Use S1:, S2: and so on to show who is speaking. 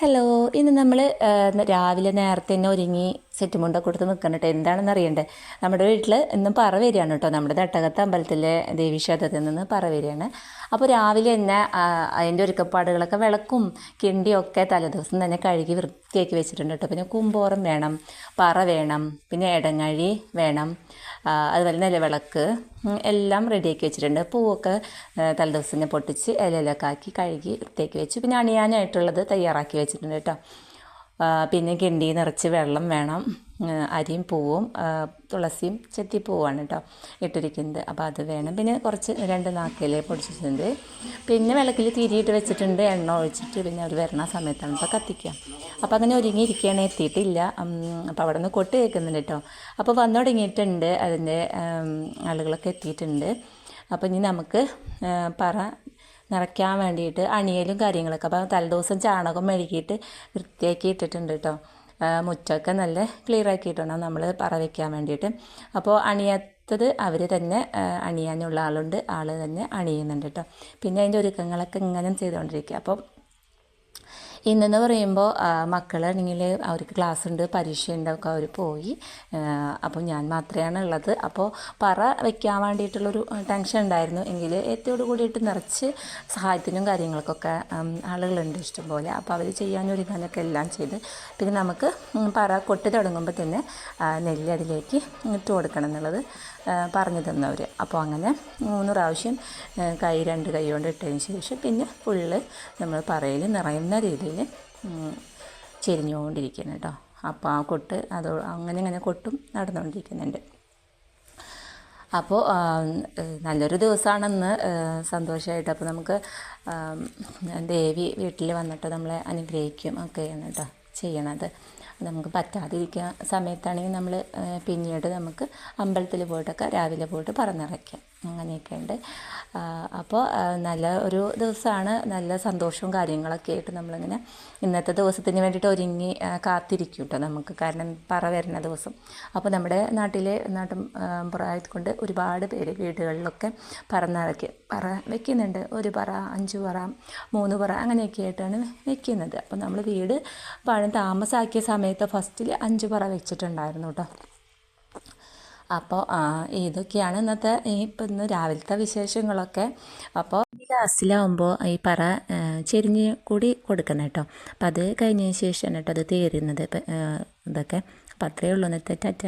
S1: Hello, ഇന്ന് നമ്മൾ രാവിലെ നേരത്തെ തന്നെ ഒരുങ്ങി സെറ്റ് മുണ്ടൊക്കെ കൊടുത്ത് നിൽക്കണം കേട്ടോ. എന്താണെന്ന് അറിയണ്ടേ, നമ്മുടെ വീട്ടിൽ ഇന്നും പറ വരികയാണ് കേട്ടോ. നമ്മുടെ തട്ടകത്ത് അമ്പലത്തിലെ ദേവീക്ഷേത്രത്തിൽ നിന്ന് പറ വരികയാണ്. അപ്പോൾ രാവിലെ തന്നെ അതിൻ്റെ ഒരുക്കപ്പാടുകളൊക്കെ വിളക്കും കിണ്ടിയൊക്കെ തലേദിവസം തന്നെ കഴുകി വൃത്തിയാക്കി വെച്ചിട്ടുണ്ട് കേട്ടോ. പിന്നെ കുമ്പോറം വേണം, പറ വേണം, പിന്നെ ഇടങ്ങഴി വേണം, അതുപോലെ നിലവിളക്ക് എല്ലാം റെഡിയാക്കി വെച്ചിട്ടുണ്ട്. പൂവൊക്കെ തലേദിവസം തന്നെ പൊട്ടിച്ച് ഇലയിലൊക്കെ ആക്കി കഴുകി വൃത്തിയാക്കി വെച്ചു. പിന്നെ അണിയാനായിട്ടുള്ളത് തയ്യാറാക്കി വെച്ചിട്ടുണ്ട് കേട്ടോ. പിന്നെ കിണ്ടി നിറച്ച് വെള്ളം വേണം, അരിയും പൂവും തുളസിയും ചെത്തിപ്പൂവാണ് കേട്ടോ ഇട്ടിരിക്കുന്നത്. അപ്പോൾ അത് വേണം. പിന്നെ കുറച്ച് 2 നാക്കില പൊടിച്ചിട്ടുണ്ട്. പിന്നെ വിളക്കിൽ തിരിയിട്ട് വെച്ചിട്ടുണ്ട്, എണ്ണ ഒഴിച്ചിട്ട്. പിന്നെ അവർ വരണ സമയത്താണ് ഇപ്പോൾ കത്തിക്കുക. അപ്പോൾ അങ്ങനെ ഒരുങ്ങിയിരിക്കുകയാണ്, എത്തിയിട്ടില്ല. അപ്പോൾ അവിടെ നിന്ന് കൊട്ട് കേൾക്കുന്നുണ്ട് കേട്ടോ. അപ്പോൾ വന്നു തുടങ്ങിയിട്ടുണ്ട്, അതിൻ്റെ ആളുകളൊക്കെ എത്തിയിട്ടുണ്ട്. അപ്പോൾ ഇനി നമുക്ക് പറ നിറയ്ക്കാൻ വേണ്ടിയിട്ട് അണിയലും കാര്യങ്ങളൊക്കെ. അപ്പോൾ തലേദിവസം ചാണകം മെഴുകിയിട്ട് വൃത്തിയാക്കി ഇട്ടിട്ടുണ്ട് കേട്ടോ. മുറ്റമൊക്കെ നല്ല ക്ലിയർ ആക്കിയിട്ടാണ് നമ്മൾ പറ വയ്ക്കാൻ വേണ്ടിയിട്ട്. അപ്പോൾ അണിയാത്തത് അവർ തന്നെ അണിയാനുള്ള ആളുണ്ട്, ആൾ തന്നെ അണിയുന്നുണ്ട് കേട്ടോ. പിന്നെ അതിൻ്റെ ഒരുക്കങ്ങളൊക്കെ ഇങ്ങനെ ചെയ്തുകൊണ്ടിരിക്കുക. അപ്പോൾ ഇന്നെന്ന് പറയുമ്പോൾ മക്കളാണെങ്കിൽ അവർക്ക് ക്ലാസ് ഉണ്ട്, പരീക്ഷയുണ്ടൊക്കെ അവർ പോയി. അപ്പോൾ ഞാൻ മാത്രമാണ് ഉള്ളത്. അപ്പോൾ പറ വയ്ക്കാൻ വേണ്ടിയിട്ടുള്ളൊരു ടെൻഷൻ ഉണ്ടായിരുന്നു. എങ്കിൽ എത്തിയോട് കൂടിയിട്ട് നിറച്ച് സഹായത്തിനും കാര്യങ്ങൾക്കൊക്കെ ആളുകളുണ്ട് ഇഷ്ടംപോലെ. അപ്പോൾ അവർ ചെയ്യാനൊരുങ്ങാനൊക്കെ എല്ലാം ചെയ്ത്. പിന്നെ നമുക്ക് പറ കൊട്ടി തുടങ്ങുമ്പോൾ തന്നെ നെല്ല് അതിലേക്ക് ഇട്ട് കൊടുക്കണം എന്നുള്ളത് പറഞ്ഞു തന്നവർ. അപ്പോൾ അങ്ങനെ 3 പ്രാവശ്യം 2 കൈ കൊണ്ട് ഇട്ടതിന് ശേഷം പിന്നെ ഫുള്ള് നമ്മൾ പറയിൽ നിറയുന്ന രീതിയിൽ ചെരിഞ്ഞുകൊണ്ടിരിക്കുന്നു കേട്ടോ. അപ്പോൾ ആ കൊട്ട് അത് അങ്ങനെ കൊട്ടും നടന്നുകൊണ്ടിരിക്കുന്നുണ്ട്. അപ്പോൾ നല്ലൊരു ദിവസമാണെന്ന്, സന്തോഷമായിട്ട്. അപ്പോൾ നമുക്ക് ദേവി വീട്ടിൽ വന്നിട്ട് നമ്മളെ അനുഗ്രഹിക്കും ഒക്കെയാണ് കേട്ടോ ചെയ്യണത്. നമുക്ക് പറ്റാതിരിക്കുന്ന സമയത്താണെങ്കിൽ നമ്മൾ പിന്നീട് നമുക്ക് അമ്പലത്തിൽ പോയിട്ടൊക്കെ രാവിലെ പോയിട്ട് പറന്നിറക്കാം, അങ്ങനെയൊക്കെ ഉണ്ട്. അപ്പോൾ നല്ല ഒരു ദിവസമാണ്, നല്ല സന്തോഷവും കാര്യങ്ങളൊക്കെ ആയിട്ട് നമ്മളിങ്ങനെ ഇന്നത്തെ ദിവസത്തിന് വേണ്ടിയിട്ട് ഒരുങ്ങി കാത്തിരിക്കും കേട്ടോ നമുക്ക്. കാരണം പറ വരുന്ന ദിവസം. അപ്പോൾ നമ്മുടെ നാട്ടും പുറമായതുകൊണ്ട് ഒരുപാട് പേര് വീടുകളിലൊക്കെ പറ വയ്ക്കുന്നുണ്ട്. 1 പറ, 5 പറ, 3 പറ അങ്ങനെയൊക്കെ ആയിട്ടാണ് വയ്ക്കുന്നത്. അപ്പോൾ നമ്മൾ വീട് താമസാക്കിയ സമയത്ത് ഫസ്റ്റിൽ 5 പറ വെച്ചിട്ടുണ്ടായിരുന്നു കേട്ടോ. അപ്പോൾ ഇതൊക്കെയാണ് ഇന്നത്തെ ഇന്ന് രാവിലത്തെ വിശേഷങ്ങളൊക്കെ. അപ്പോൾ ലാസ്റ്റിലാവുമ്പോൾ ഈ പറ ചെരിഞ്ഞ് കൂടി കൊടുക്കണം കേട്ടോ. അപ്പം അത് കഴിഞ്ഞതിന് ശേഷമാണ് കേട്ടോ അത് തീരുന്നത് ഇതൊക്കെ. അപ്പം അത്രയേ ഉള്ളൂ ഇന്നത്തെ ടാറ്റ.